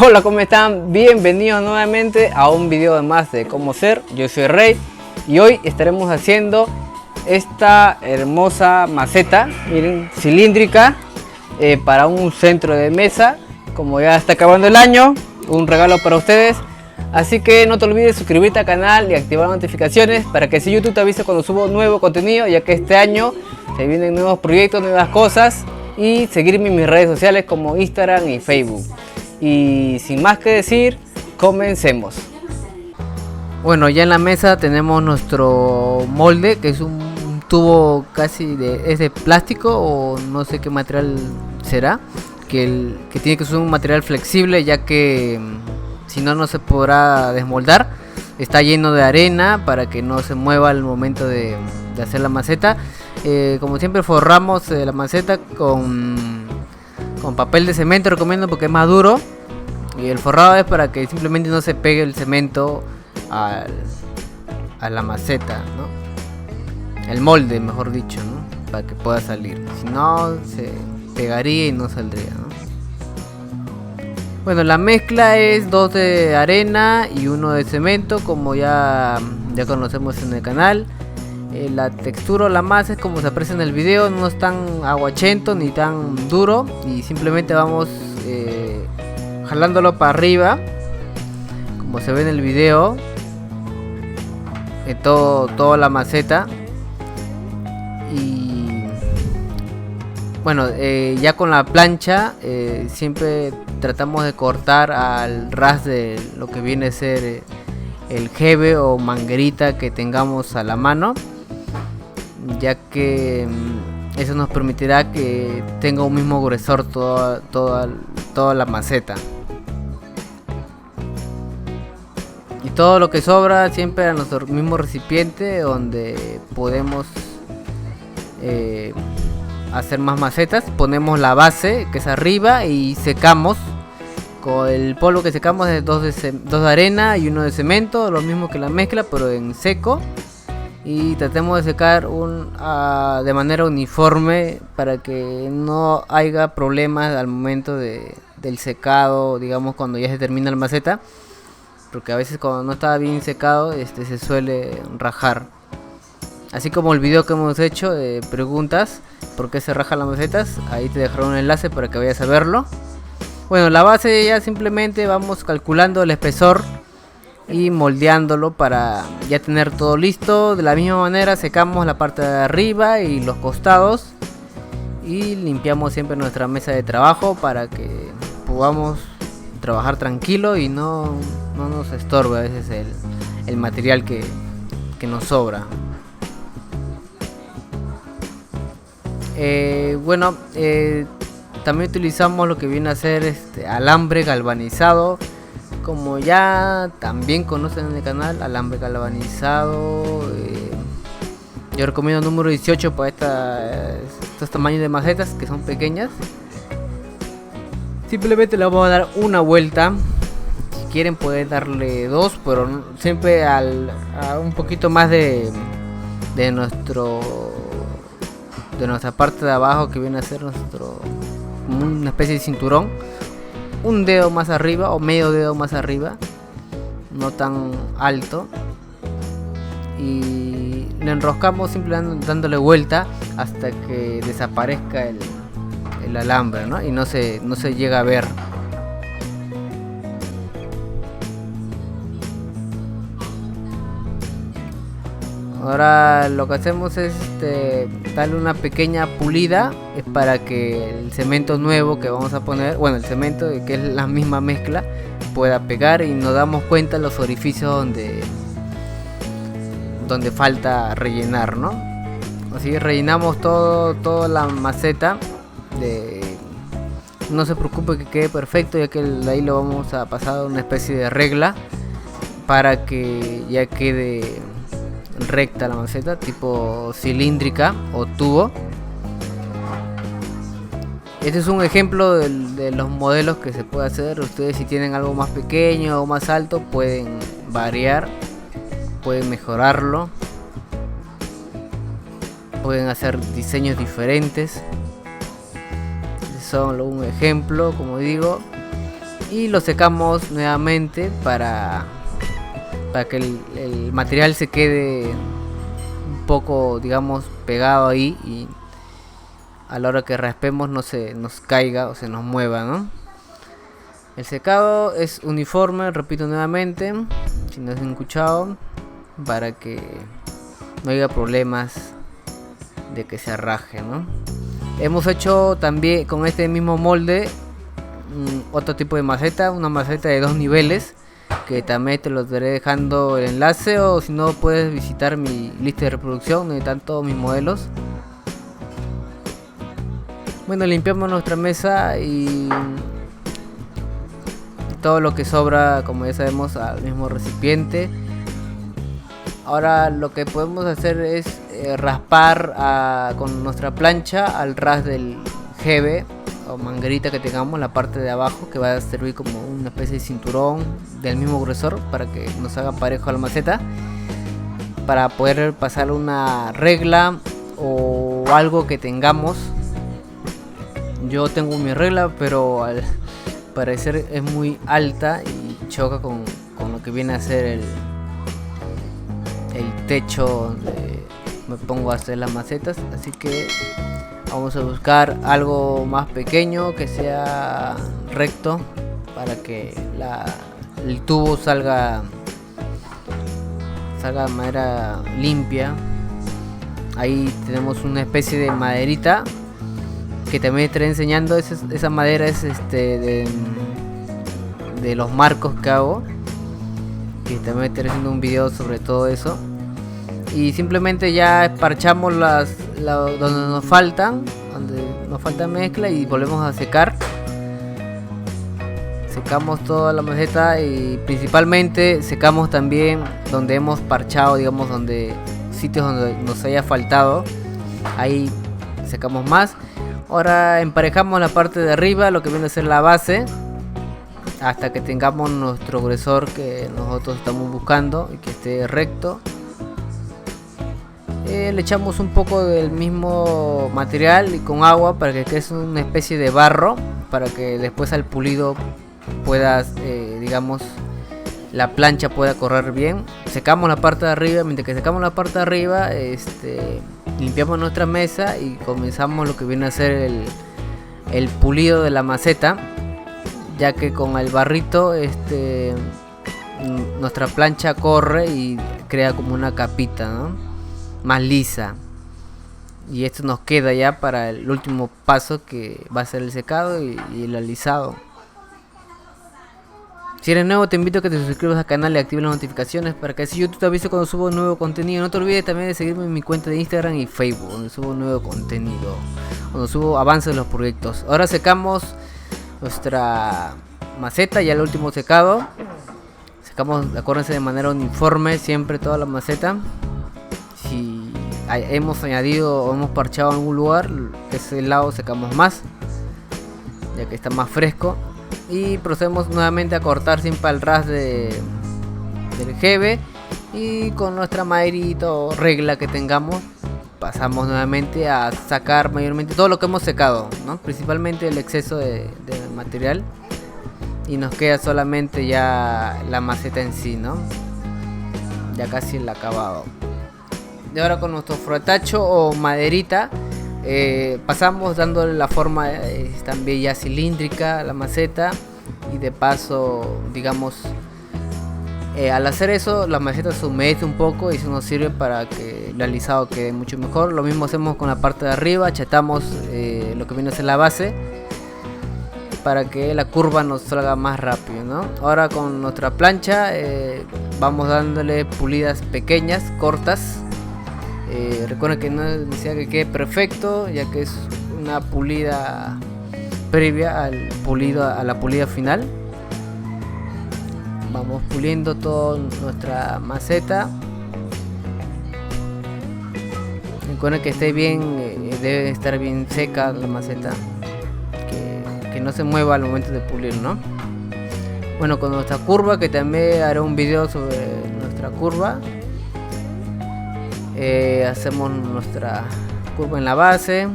Hola, ¿cómo están? Bienvenidos nuevamente a un video más de cómo ser. Yo soy Rey y hoy estaremos haciendo esta hermosa maceta, miren, cilíndrica, para un centro de mesa. Como ya está acabando el año, un regalo para ustedes. Así que no te olvides suscribirte al canal y activar notificaciones para que si YouTube te avise cuando subo nuevo contenido, ya que este año se vienen nuevos proyectos, nuevas cosas, y seguirme en mis redes sociales como Instagram y Facebook. Y sin más que decir, comencemos. Bueno, ya en la mesa tenemos nuestro molde, que es un tubo casi es de plástico o no sé qué material será, que tiene que ser un material flexible, ya que si no, no se podrá desmoldar. Está lleno de arena para que no se mueva al momento de hacer la maceta. Como siempre, forramos la maceta con papel de cemento, recomiendo, porque es más duro. Y el forrado es para que simplemente no se pegue el cemento a la maceta, ¿no? El molde, mejor dicho, ¿no? Para que pueda salir. Si no, se pegaría y no saldría, ¿no? Bueno, la mezcla es 2 de arena y 1 de cemento, como ya conocemos en el canal. La textura o la masa es como se aprecia en el video, no es tan aguachento ni tan duro, y simplemente vamos jalándolo para arriba, como se ve en el video, toda la maceta. Y bueno, ya con la plancha siempre tratamos de cortar al ras de lo que viene a ser el jeve o manguerita que tengamos a la mano, ya que eso nos permitirá que tenga un mismo gruesor toda la maceta. Y todo lo que sobra siempre a nuestro mismo recipiente, donde podemos hacer más macetas. Ponemos la base, que es arriba, y secamos con el polvo que secamos de 2 de arena y 1 de cemento, lo mismo que la mezcla pero en seco. Y tratemos de secar de manera uniforme para que no haya problemas al momento del secado, digamos, cuando ya se termina la maceta, porque a veces cuando no está bien secado se suele rajar. Así como el video que hemos hecho de preguntas por qué se rajan las macetas, ahí te dejaré un enlace para que vayas a verlo. Bueno, la base ya simplemente vamos calculando el espesor y moldeándolo para ya tener todo listo. De la misma manera secamos la parte de arriba y los costados, y limpiamos siempre nuestra mesa de trabajo para que podamos trabajar tranquilo y no nos estorbe a veces el material que nos sobra. Bueno, también utilizamos lo que viene a ser alambre galvanizado, como ya también conocen en el canal, alambre galvanizado. Yo recomiendo el número 18 para estos tamaños de macetas que son pequeñas. Simplemente le vamos a dar una vuelta. Si quieren pueden darle 2, pero siempre a un poquito más de nuestra parte de abajo, que viene a ser una especie de cinturón. Un dedo más arriba o medio dedo más arriba, no tan alto, y le enroscamos simplemente dándole vuelta hasta que desaparezca el alambre, ¿no? Y no se llega a ver. Ahora lo que hacemos es darle una pequeña pulida, es para que el cemento nuevo que vamos a poner, bueno, el cemento que es la misma mezcla, pueda pegar, y nos damos cuenta los orificios donde falta rellenar, ¿no? Así rellenamos toda la maceta. No se preocupe que quede perfecto, ya que ahí lo vamos a pasar a una especie de regla para que ya quede recta la maceta, tipo cilíndrica o tubo. Este es un ejemplo de los modelos que se puede hacer. Ustedes, si tienen algo más pequeño o más alto, pueden variar, pueden mejorarlo, pueden hacer diseños diferentes. Solo un ejemplo, como digo. y lo secamos nuevamente para que el material se quede un poco, digamos, pegado ahí, y a la hora que raspemos no se nos caiga o se nos mueva, ¿no? El secado es uniforme, repito nuevamente, si no se han escuchado, para que no haya problemas de que se raje, ¿no? Hemos hecho también con este mismo molde otro tipo de maceta, una maceta de 2 niveles, que también te lo estaré dejando el enlace, o si no puedes visitar mi lista de reproducción donde están todos mis modelos. Bueno, limpiamos nuestra mesa y todo lo que sobra, como ya sabemos, al mismo recipiente. Ahora lo que podemos hacer es raspar con nuestra plancha al ras del GB o manguerita que tengamos, la parte de abajo, que va a servir como una especie de cinturón del mismo grosor para que nos haga parejo a la maceta, para poder pasar una regla o algo que tengamos. Yo tengo mi regla, pero al parecer es muy alta y choca con lo que viene a ser el techo donde me pongo a hacer las macetas, así que vamos a buscar algo más pequeño que sea recto para que el tubo salga de manera limpia. Ahí tenemos una especie de maderita que también estaré enseñando. Esa madera es de los marcos que hago, que también estaré haciendo un video sobre todo eso. Y simplemente ya esparchamos donde nos falta mezcla y volvemos a secar. Secamos toda la maceta y principalmente secamos también donde hemos parchado, digamos, sitios donde nos haya faltado, ahí secamos más. Ahora emparejamos la parte de arriba, lo que viene a ser la base, hasta que tengamos nuestro grosor que nosotros estamos buscando y que esté recto. Le echamos un poco del mismo material y con agua para que quede una especie de barro, para que después al pulido puedas, digamos, la plancha pueda correr bien. Secamos la parte de arriba. Mientras que secamos la parte de arriba, limpiamos nuestra mesa y comenzamos lo que viene a ser el pulido de la maceta, ya que con el barrito nuestra plancha corre y crea como una capita, ¿no?, más lisa, y esto nos queda ya para el último paso, que va a ser el secado y el alisado. Si eres nuevo, te invito a que te suscribas al canal y actives las notificaciones para que así YouTube te avise cuando subo nuevo contenido. No te olvides también de seguirme en mi cuenta de Instagram y Facebook, donde subo nuevo contenido, cuando subo avances de los proyectos. Ahora secamos nuestra maceta, ya el último secado. Secamos, acuérdense, de manera uniforme siempre toda la maceta. Si hemos añadido o hemos parchado en algún lugar, ese lado secamos más, ya que está más fresco. Y procedemos nuevamente a cortar siempre al ras del GB, y con nuestra maderita o regla que tengamos pasamos nuevamente a sacar mayormente todo lo que hemos secado, ¿no?, principalmente el exceso de material, y nos queda solamente ya la maceta en sí, ¿no?, ya casi el acabado. Y ahora con nuestro frotacho o maderita pasamos dándole la forma también ya cilíndrica a la maceta, y de paso, digamos, al hacer eso la maceta se humedece un poco y eso nos sirve para que el alisado quede mucho mejor. Lo mismo hacemos con la parte de arriba, achatamos lo que viene a ser la base para que la curva nos salga más rápido, ¿no? Ahora con nuestra plancha vamos dándole pulidas pequeñas, cortas. Recuerden que no es necesario que quede perfecto, ya que es una pulida previa a la pulida final. Vamos puliendo toda nuestra maceta. Recuerden que esté bien, debe estar bien seca la maceta, que no se mueva al momento de pulir, ¿no? Bueno, con nuestra curva, que también haré un video sobre nuestra curva. Hacemos nuestra curva en la base.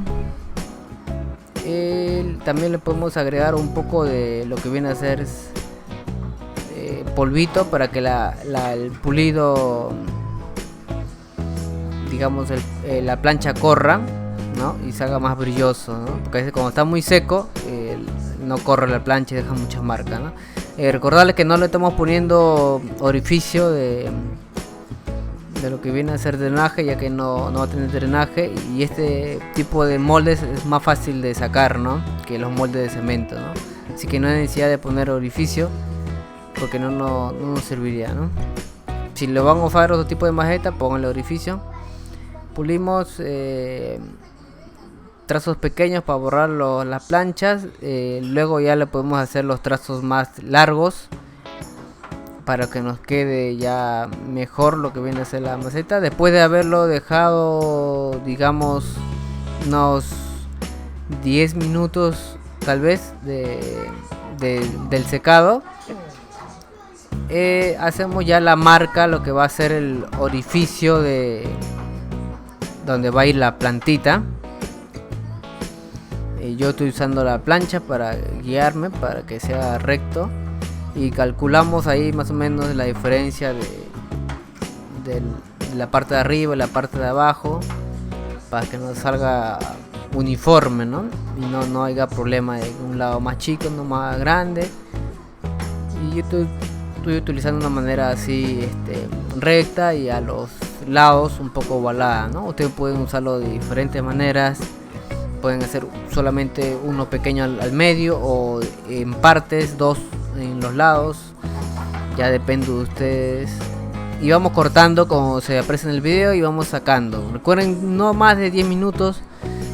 También le podemos agregar un poco de lo que viene a ser polvito para que el pulido, digamos, la plancha corra, ¿no? Y se haga más brilloso, ¿no? Porque a veces cuando está muy seco no corre la plancha y deja muchas marcas, ¿no? Recordarles que no le estamos poniendo orificio de lo que viene a ser drenaje, ya que no va a tener drenaje, y este tipo de moldes es más fácil de sacar, ¿no? Que los moldes de cemento, ¿no? Así que no hay necesidad de poner orificio, porque no nos serviría, ¿no? Si lo van a usar otro tipo de maceta, pónganle orificio. Pulimos trazos pequeños para borrar las planchas, luego ya le podemos hacer los trazos más largos para que nos quede ya mejor lo que viene a ser la maceta, después de haberlo dejado, digamos, unos 10 minutos tal vez del secado. Hacemos ya la marca, lo que va a ser el orificio de donde va a ir la plantita. Yo estoy usando la plancha para guiarme, para que sea recto, y calculamos ahí más o menos la diferencia de la parte de arriba y la parte de abajo, para que nos salga uniforme, ¿no? Y no haya problema de un lado más chico, no más grande. Y yo estoy utilizando una manera así recta, y a los lados un poco ovalada, ¿no? Ustedes pueden usarlo de diferentes maneras. Pueden hacer solamente uno pequeño al medio, o en partes, dos en los lados, ya depende de ustedes. Y vamos cortando como se aprecia en el video, y vamos sacando. Recuerden, no más de 10 minutos.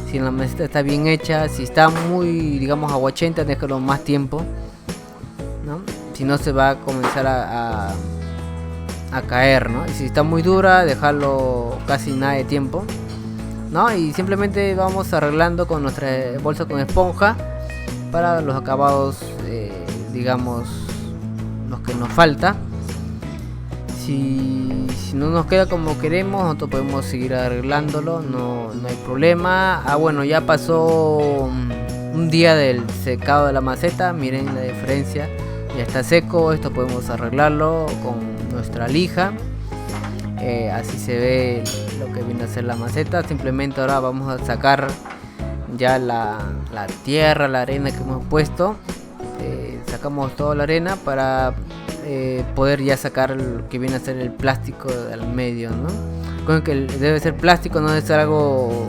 Si la maceta está bien hecha, si está muy, digamos, aguachenta, déjalo más tiempo, ¿no? Si no, se va a comenzar a caer, ¿no? Y si está muy dura, dejarlo casi nada de tiempo, ¿no? Y simplemente vamos arreglando con nuestra bolsa con esponja para los acabados, digamos, los que nos falta. Si no nos queda como queremos, nosotros podemos seguir arreglándolo, no hay problema. Bueno, ya pasó un día del secado de la maceta, miren la diferencia, ya está seco. Esto podemos arreglarlo con nuestra lija. Así se ve lo que viene a ser la maceta. Simplemente ahora vamos a sacar ya la tierra, la arena que hemos puesto. Sacamos toda la arena para poder ya sacar lo que viene a ser el plástico al medio, ¿no? Recuerden que debe ser plástico, no debe ser algo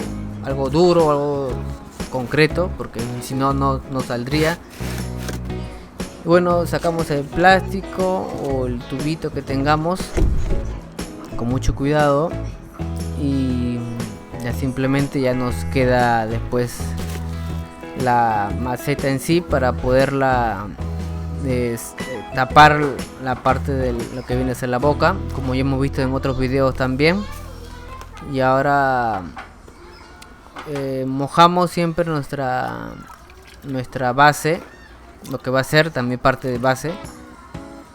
duro, algo concreto, porque si no saldría. Bueno, sacamos el plástico o el tubito que tengamos con mucho cuidado, y ya simplemente ya nos queda después la maceta en sí, para poderla tapar la parte de lo que viene a ser la boca, como ya hemos visto en otros videos también. Y ahora mojamos siempre nuestra base, lo que va a ser también parte de base.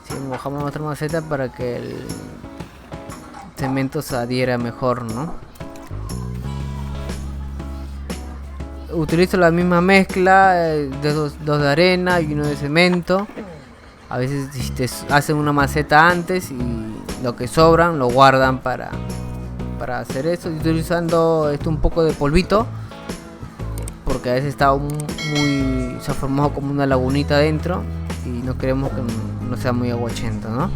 Si mojamos nuestra maceta para que el cemento se adhiera mejor, ¿no? Utilizo la misma mezcla de dos de arena y uno de cemento. A veces hacen una maceta antes y lo que sobran lo guardan para hacer eso. Estoy utilizando un poco de polvito, porque a veces está se ha formado como una lagunita dentro y no queremos que no sea muy aguachento, ¿no?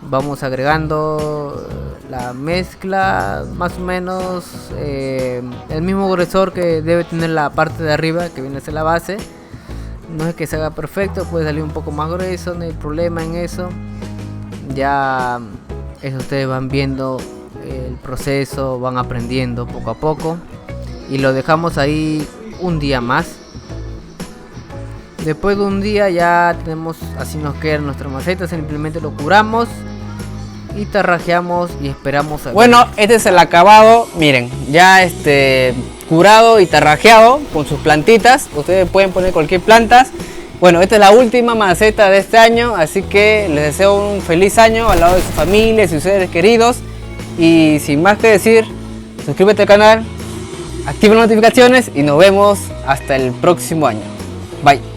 Vamos agregando la mezcla, más o menos el mismo grosor que debe tener la parte de arriba, que viene a ser la base. No es que se haga perfecto, puede salir un poco más grueso, no hay problema en eso. Ya eso ustedes van viendo el proceso, van aprendiendo poco a poco. Y lo dejamos ahí un día más. Después de un día ya tenemos, así nos queda nuestra maceta. Simplemente lo curamos y tarrajeamos y esperamos a... Bueno, este es el acabado, miren, ya curado y tarrajeado con sus plantitas. Ustedes pueden poner cualquier planta. Bueno, esta es la última maceta de este año, así que les deseo un feliz año al lado de su familia y sus seres queridos. Y sin más que decir, suscríbete al canal, activa las notificaciones y nos vemos hasta el próximo año. Bye.